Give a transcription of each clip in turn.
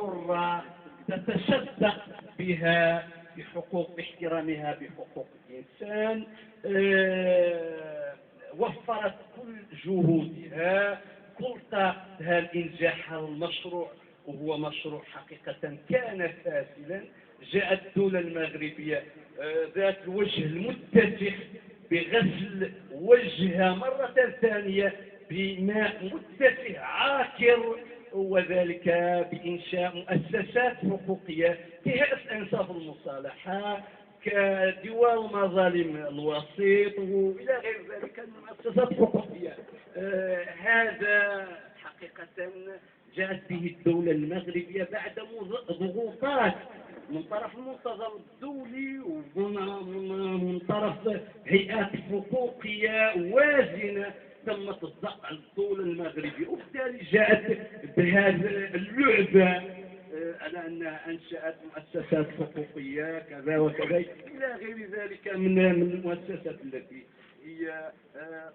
حرة تتصدق بها باحترامها بحقوق الإنسان. وفرت كل جهودها كل طاقتها لإنجاح هذا المشروع، وهو مشروع حقيقة كان فاشلا. جاءت الدولة المغربية ذات الوجه المتسخ بغسل وجهها مرة ثانية بماء متسخ عاكر، وذلك بإنشاء مؤسسات حقوقية كهيئة إنصاف المصالحة، كديوان مظالم الوسيط، وإلى غير ذلك من المؤسسات الحقوقية. هذا حقيقة جاءت به الدولة المغربية بعد ضغوطات من طرف المنتظم الدولي ومن طرف هيئات حقوقية وازنة تمت الضغط على الدولة المغربية، وبالتالي جاءت بهذه اللعبة على أنها أنشأت مؤسسات حقوقية كذا وكذا إلى غير ذلك من المؤسسات التي هي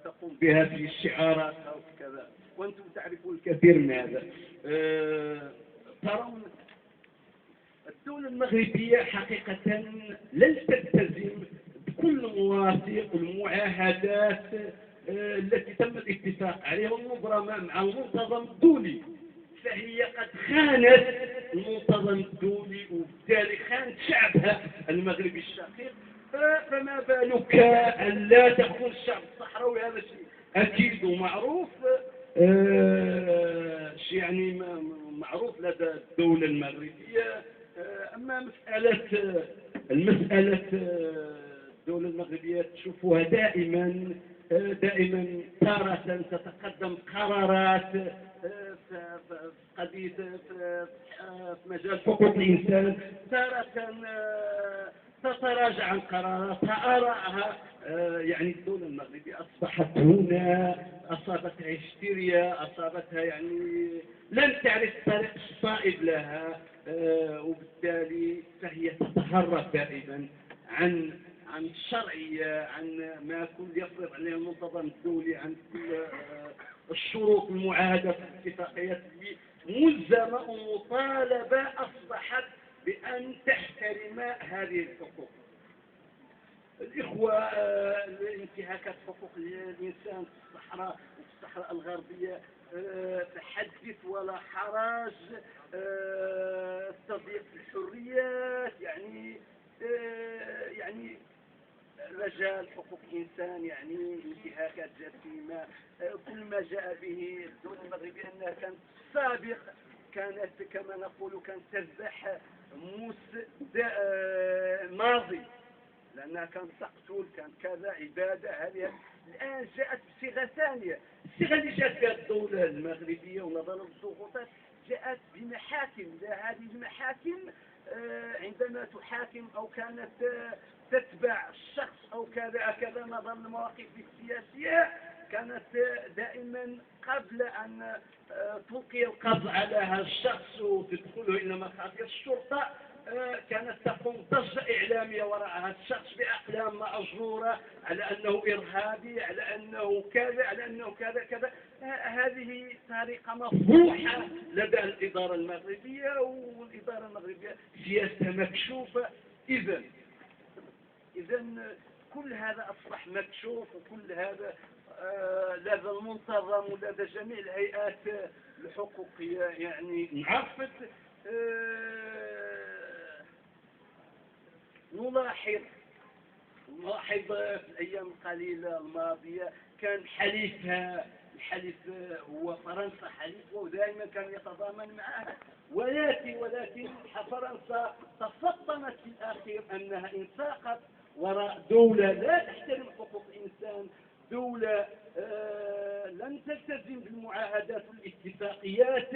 تقوم بها في الشعارات أو كذا، وأنتم تعرفون الكثير من هذا. ترون الدولة المغربية حقيقة لن تلتزم بكل المواثيق والمعاهدات التي تم الاتفاق عليها والمبرمة مع المنتظم الدولي، فهي قد خانت المنتظم الدولي وبالتالي خانت شعبها المغربي الشقيق. فما بالك أن لا تكون الشعب الصحراوي؟ هذا شيء أكيد ومعروف، شيء يعني معروف لدى الدولة المغربية. أما المسألة الدولة المغربية تشوفها دائما تارة تتقدم قرارات في قضية في مجال حقوق الإنسان، تارة تتراجع عن قراراتها آرائها. يعني الدولة المغربية أصبحت هنا، أصابتها هستيريا، أصابتها يعني لن تعرف الطريق الصائب لها، وبالتالي فهي تتهرب دائما عن الشرعية، عن ما كل يفرض عليها المنتظم الدولي، عن كل الشروط المعاهدة في الاتفاقيات اللي ملزمة ومطالبة أصبحت بأن تحترم هذه الحقوق. الإخوة، انتهاكات حقوق الإنسان في الصحراء وفي الصحراء الغربية تحدث ولا حرج، تضييق الحريات، يعني رجال حقوق الإنسان، يعني انتهاكات جسيمة. كل ما جاء به الدولة المغربية أنها كانت سابق، كانت كما نقول كانت تذبح موس ماضي، لأنها كانت تقتل، كانت كذا عبادة. هذه الآن جاءت بصيغة ثانية. الصيغة اللي جاءت بها الدولة المغربية ونظرا للضغوطات جاءت بمحاكم. هذه المحاكم عندما تحاكم أو كانت تتبع الشخص أو كذا نظرا للمواقف السياسية، كانت دائما قبل أن تلقي القبض على هذا الشخص وتدخله إلى مخافي الشرطة كانت تقوم ضجة إعلامية وراء هذا الشخص بأقلام مأجورة على أنه إرهابي، على أنه كذا، على أنه كذا كذا. هذه طريقة مفضوحة لدى الإدارة المغربية، والإدارة المغربية سياستها مكشوفة. إذا كل هذا أصبح مكشوف، وكل هذا لدى المنتظم ولدى جميع الهيئات الحقوقية يعني انعرفت. نلاحظ في الأيام القليلة الماضية كان الحليف هو فرنسا، حليف ودائما كان يتضامن معها، ولكن فرنسا تفطنت في الأخير أنها انساقت وراء دولة لا تحترم حقوق الإنسان، دولة لم تلتزم بالمعاهدات والاتفاقيات،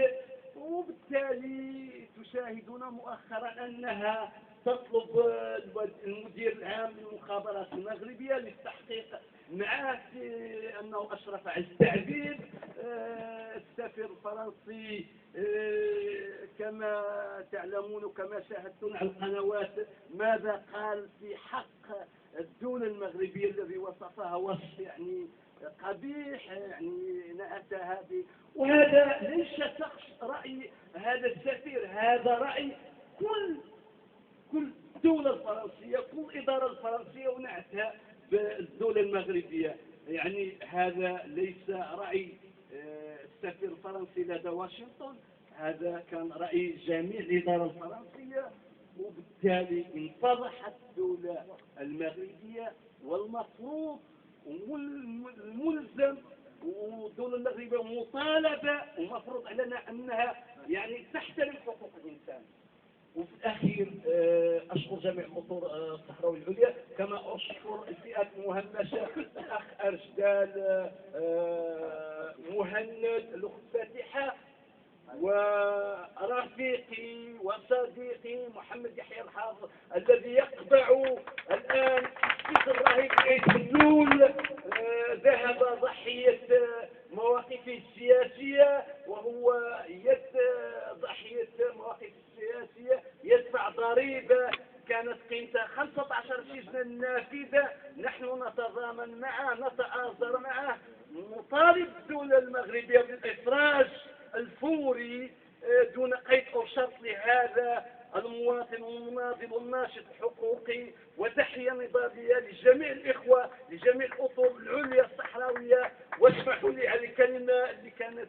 وبالتالي تشاهدون مؤخرا أنها تطلب المدير العام للمخابرات المغربية للتحقيق معه في أنه أشرف على التعذيب. السفير الفرنسي كما تعلمون وكما شاهدتم على القنوات ماذا قال في حق الدولة المغربية الذي وصفها وصف يعني قبيح يعني نأتى هذه. وهذا ليس شخص رأي هذا السفير، هذا رأي كل الدولة الفرنسية، كل الإدارة الفرنسية، ونعتها بالدولة المغربية. يعني هذا ليس رأي السفير الفرنسي لدى واشنطن، هذا كان رأي جميع الإدارة الفرنسية. وبالتالي انفضحت الدولة المغربية، والمفروض والملزم والدولة المغربية مطالبة ومفروض علينا أنها يعني تحترم حقوق الإنسان. وفي الأخير أشكر جميع خطور الصحراوي العليا، كما أشكر الفئات المهمشة، الأخ أرشدال، مهند، الأخت فاتحة، ورفيقي وصديقي محمد يحيى الحافظ الذي يقبع الآن في الرهيب عيد بلول، ذهب ضحية مواقفه السياسية، وهو ضحية مواقفه السياسية يدفع ضريبة كانت قيمتها 15 سجنا نافذة. نحن نتضامن معه، نتآزر معه، نطالب الدولة المغربية بالإفراج الفوري دون قيد أو شرط لهذا المواطن والمناضل والناشط الحقوقي. وتحية نضالية لجميع الإخوة، لجميع الأطر العليا الصحراوية. واسمحوا لي على الكلمة اللي كانت